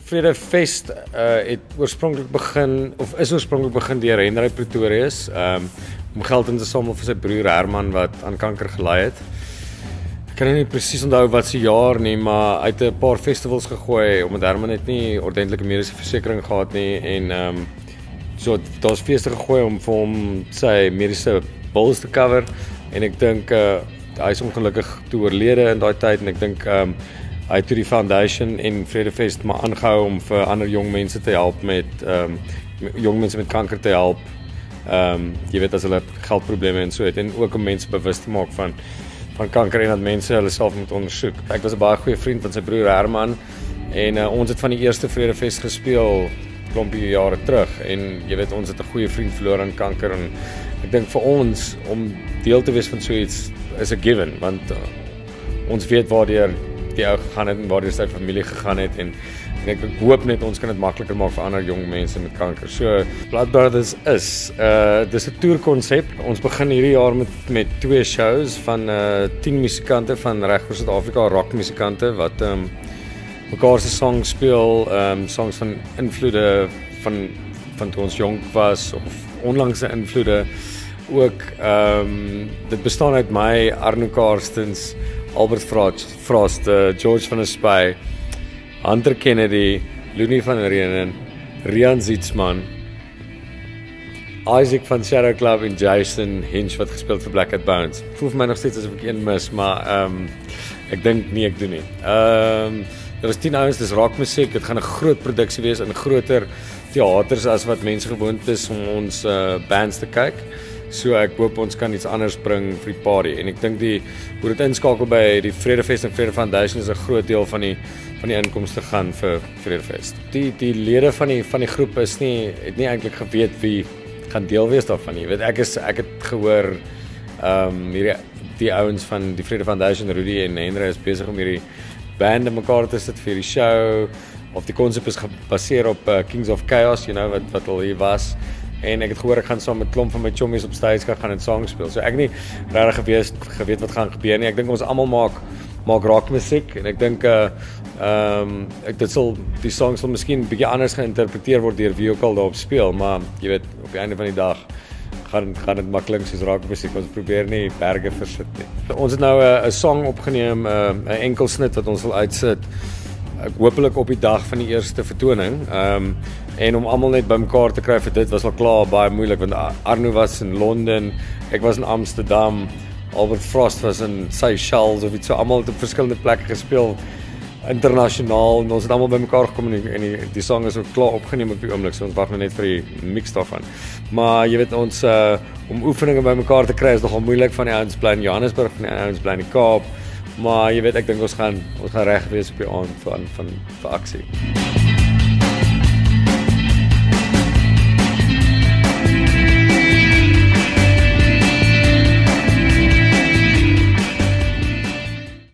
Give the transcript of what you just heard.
Vrede Fest het oorspronklik begin of is oorspronklik begin deur Henry Pretorius om geld in te samel vir sy broer Herman wat aan kanker gelei het. Ek kan nie presies onthou wat se jaar nie, maar hy het 'n paar festivals gegooi omdat Herman het nie ordentlike mediese versekering gehad nie en so daar's feeste gegooi om vir hom sy mediese bills te cover en ek dink hy is ongelukkig toe oorlede in daai tyd en ek dink hy het toe die foundation en Vrede Fest maar aangehou om vir ander jong mense te help met jong mense met kanker te help. Jy weet as hulle geldprobleme en so het en ook om mense bewus te maak van kanker en dat mense hulle self moet ondersoek. Ek was 'n baie goeie vriend van sy broer Herman en ons het van die eerste Vrede Fest gespeel klompie jare terug en jy weet ons het 'n goeie vriend verloor aan kanker en ek dink vir ons om deel te wees van so iets is 'n given want ons weet waardeur die ou gegaan het en waardeur sy familie gegaan het en ek hoop net ons kan dit makliker maak vir ander jong mense met kanker. So Blood Brothers dis 'n toerkonsep. Ons begin hierdie jaar met 2 shows van 10 musikante van reg oor Suid-Afrika, rockmusikante wat mekaar se songs speel, songs van invloede van toe ons jonk was of onlangse invloede ook. Dit bestaan uit my, Arno Karstens, Albert Frost, George van der Spy, Hunter Kennedy, Looney van Reenen, Rian Zietsman, Isaac van Shadow Club en Jason Hinch wat gespeel vir Black Cat Bones. Voel vir my nog steeds asof ek een mis, maar ek dink nie ek doen nie. Daar is 10 ouens, dis rockmusiek, dit gaan 'n groot produksie wees in groter teaters as wat mense gewoond is om ons bands te kyk. So ek hoop ons kan iets anders bring vir die party en ek dink hoe dit inskakel by die Vrede Fest en Vrede Foundation is 'n groot deel van die inkomste gaan vir Vrede Fest. Die lede van die groep het nie eintlik geweet wie gaan deel wees daarvan nie. Weet ek het gehoor die ouens van die Vrede Foundation, Rudy en Henry is besig om hierdie band mekaar te sit vir die show of die konsep is gebaseer op Kings of Chaos, wat al hier was. En ek het gehoor ek gaan saam met klomp van my chommies op stage gaan en songs speel. So ek nie regtig geweet wat gaan gebeur nie. Ek dink ons almal maak rockmusiek en ek dink die songs sal miskien 'n bietjie anders geïnterpreteer word deur wie ook al daarop speel, maar jy weet op die einde van die dag gaan dit maklik soos rockmusiek. Ons probeer nie berge versit nie. Ons het nou 'n song opgeneem, 'n enkel snit wat ons wil uitsit. Hoopelik op die dag van die eerste vertoning. En om almal net bymekaar te kry vir dit was al klaar baie moeilik want Arno was in Londen, ek was in Amsterdam, Albert Frost was in Seychelles of iets so, almal het op verskillende plekke gespeel internasionaal en ons het almal bymekaar gekom en die song is ook klaar opgeneem op die oomblik, so ons wag nou net vir die mix daarvan. Maar jy weet ons om oefeninge bymekaar te kry is nogal moeilik, van die ouens bly in Johannesburg, van die ouens bly in die Kaap. Maar jy weet ek dink ons gaan reg wees op die aand vir aksie.